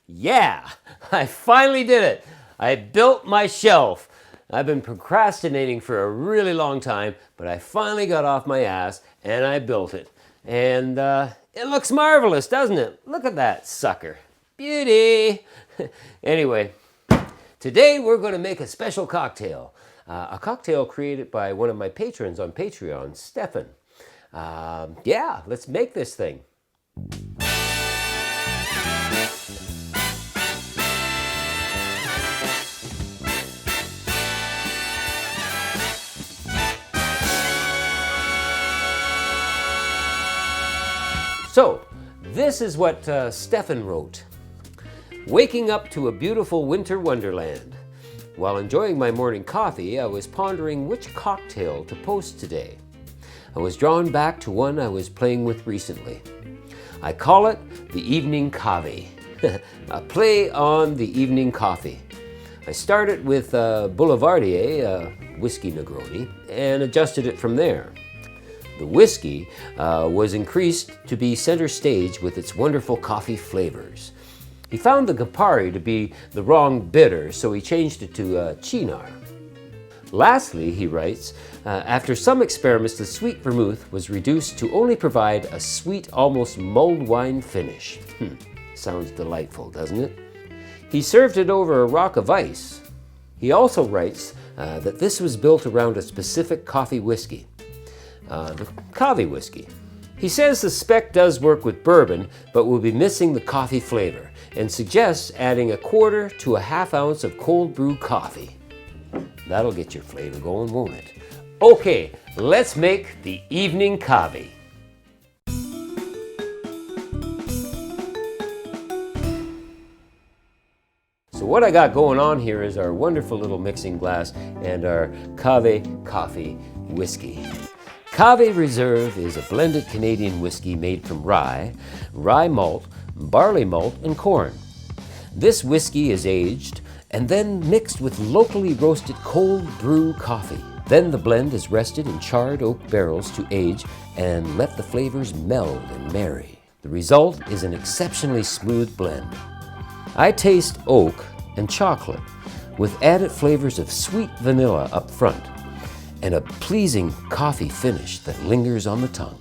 Yeah, I finally did it. I built my shelf. I've been procrastinating for a really long time, but I finally got off my ass and I built it. And it looks marvelous, doesn't it? Look at that sucker. Beauty. Anyway, today we're going to make a special cocktail. A cocktail created by one of my patrons on Patreon, Stephane. Yeah, let's make this thing. So, this is what Stephane wrote. Waking up to a beautiful winter wonderland. While enjoying my morning coffee, I was pondering which cocktail to post today. I was drawn back to one I was playing with recently. I call it the Evening Kavi, a play on the evening coffee. I started with Boulevardier, whiskey Negroni, and adjusted it from there. The whiskey was increased to be center stage with its wonderful coffee flavors. He found the Campari to be the wrong bitter, so he changed it to Cynar. Lastly, he writes, after some experiments, the sweet vermouth was reduced to only provide a sweet, almost mulled wine finish. Sounds delightful, doesn't it? He served it over a rock of ice. He also writes that this was built around a specific coffee whiskey. The KAVI whiskey. He says the spec does work with bourbon, but will be missing the coffee flavor, and suggests adding 1/4 to 1/2 ounce of cold brew coffee. That'll get your flavor going, won't it? Okay, let's make the Evening Kavi. So what I got going on here is our wonderful little mixing glass and our KAVI coffee whiskey. KAVI Reserve is a blended Canadian whiskey made from rye malt, barley malt, and corn. This whiskey is aged and then mixed with locally roasted cold brew coffee. Then the blend is rested in charred oak barrels to age and let the flavors meld and marry. The result is an exceptionally smooth blend. I taste oak and chocolate with added flavors of sweet vanilla up front, and a pleasing coffee finish that lingers on the tongue.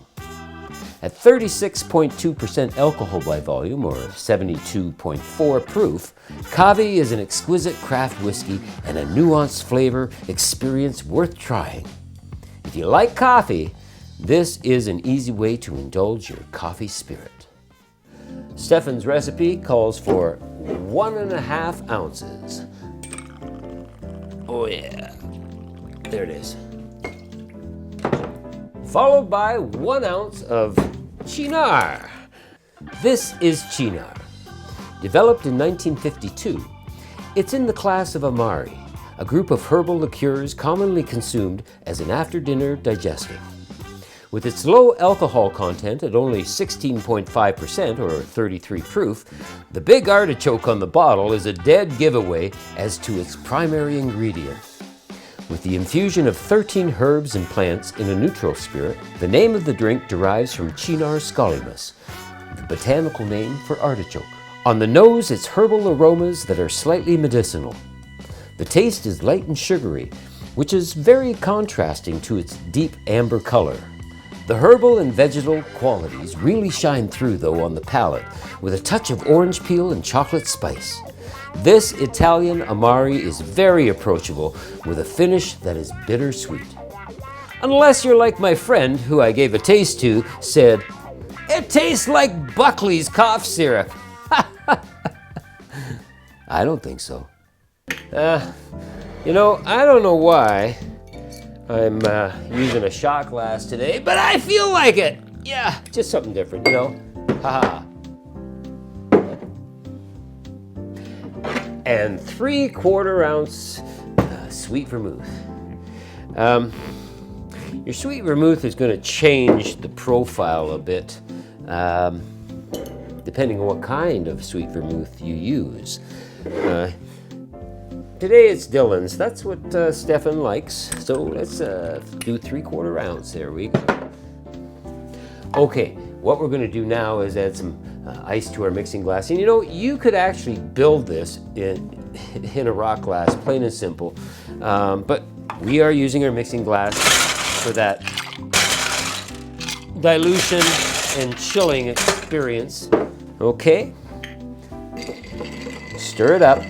At 36.2% alcohol by volume, or 72.4 proof, KAVI is an exquisite craft whiskey and a nuanced flavor experience worth trying. If you like coffee, this is an easy way to indulge your coffee spirit. Stephane's recipe calls for 1.5 ounces. Oh yeah, there it is. Followed by 1 ounce of Cynar. This is Cynar. Developed in 1952, it's in the class of Amari, a group of herbal liqueurs commonly consumed as an after-dinner digestive. With its low alcohol content at only 16.5% or 33 proof, the big artichoke on the bottle is a dead giveaway as to its primary ingredient. With the infusion of 13 herbs and plants in a neutral spirit, the name of the drink derives from Cynar scolymus, the botanical name for artichoke. On the nose, it's herbal aromas that are slightly medicinal. The taste is light and sugary, which is very contrasting to its deep amber color. The herbal and vegetal qualities really shine through, though, on the palate, with a touch of orange peel and chocolate spice. This Italian Amari is very approachable with a finish that is bittersweet. Unless you're like my friend, who I gave a taste to, said, "It tastes like Buckley's cough syrup." I don't think so. You know, I don't know why I'm using a shot glass today, but I feel like it. Yeah, just something different, you know? Haha. And 3/4 ounce sweet vermouth. Your sweet vermouth is going to change the profile a bit, depending on what kind of sweet vermouth you use. Today it's Dylan's. That's what Stephane likes. So let's do 3/4 ounce. There we go. Okay, what we're going to do now is add some ice to our mixing glass. And you know, you could actually build this in a rock glass, plain and simple. But we are using our mixing glass for that dilution and chilling experience. Okay. Stir it up.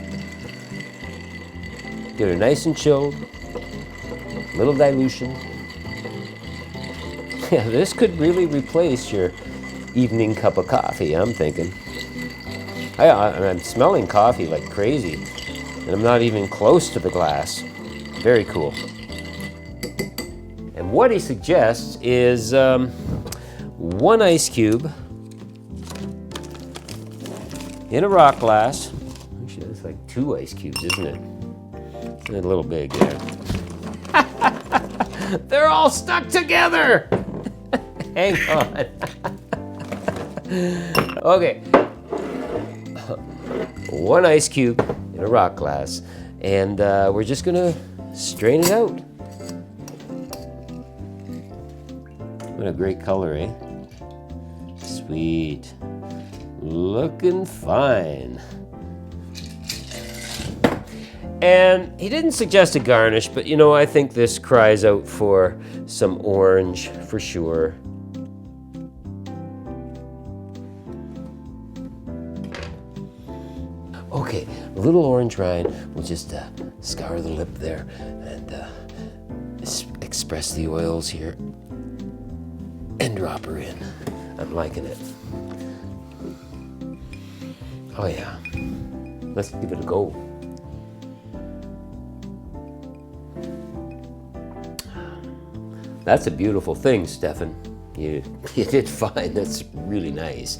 Get it nice and chilled. Little dilution. Yeah, this could really replace your evening cup of coffee, I'm thinking. I'm smelling coffee like crazy, and I'm not even close to the glass. Very cool. And what he suggests is 1 ice cube in a rock glass. Actually, that's like 2 ice cubes, isn't it? It's a little big there. They're all stuck together! Hang on. Okay. 1 ice cube in a rock glass, and we're just gonna strain it out. What a great color, eh? Sweet. Looking fine. And he didn't suggest a garnish, but you know, I think this cries out for some orange for sure. Okay, a little orange rind. We'll just scour the lip there and express the oils here and drop her in. I'm liking it. Oh yeah, let's give it a go. That's a beautiful thing, Stephane. You did fine. That's really nice.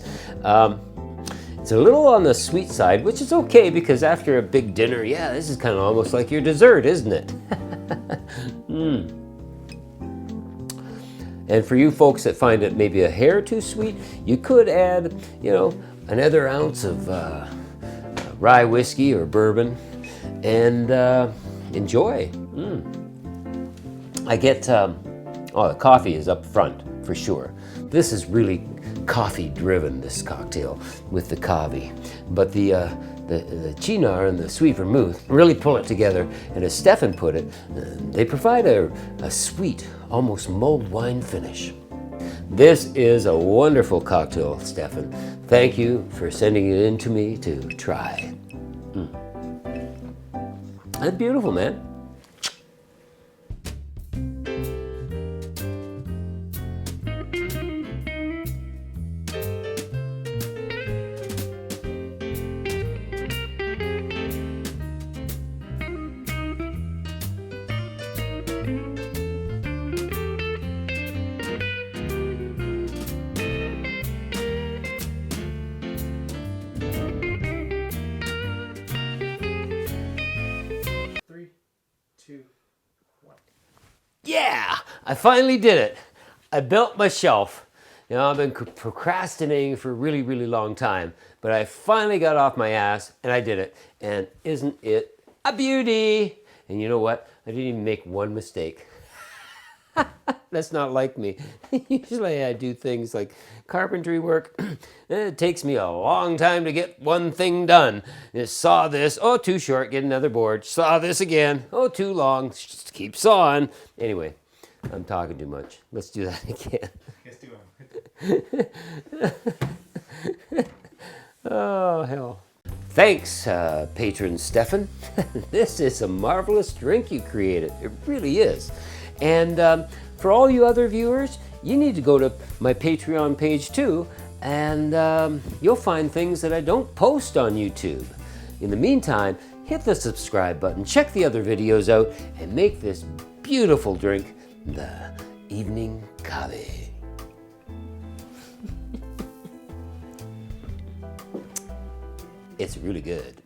It's a little on the sweet side, which is okay because after a big dinner, yeah, this is kind of almost like your dessert, isn't it? And for you folks that find it maybe a hair too sweet, you could add, you know, another ounce of rye whiskey or bourbon and enjoy. I get, oh, the coffee is up front for sure. This is really coffee driven, this cocktail with the KAVI. But the Cynar and the sweet vermouth really pull it together. And as Stephane put it, they provide a sweet, almost mulled wine finish. This is a wonderful cocktail, Stephane. Thank you for sending it in to me to try. That's beautiful, man. Yeah, I finally did it. I built my shelf. You know, I've been procrastinating for a really, really long time, but I finally got off my ass and I did it. And isn't it a beauty? And you know what? I didn't even make one mistake. That's not like me. Usually I do things like carpentry work. It takes me a long time to get one thing done. Just saw this, oh, too short, get another board. Saw this again, oh, too long, just keep sawing. Anyway, I'm talking too much. Let's do that again. Let's do it. Oh, hell. Thanks, patron Stephane. This is a marvelous drink you created. It really is. And for all you other viewers, you need to go to my Patreon page too, and you'll find things that I don't post on YouTube. In the meantime, hit the subscribe button, check the other videos out, and make this beautiful drink the Evening Kavi. It's really good.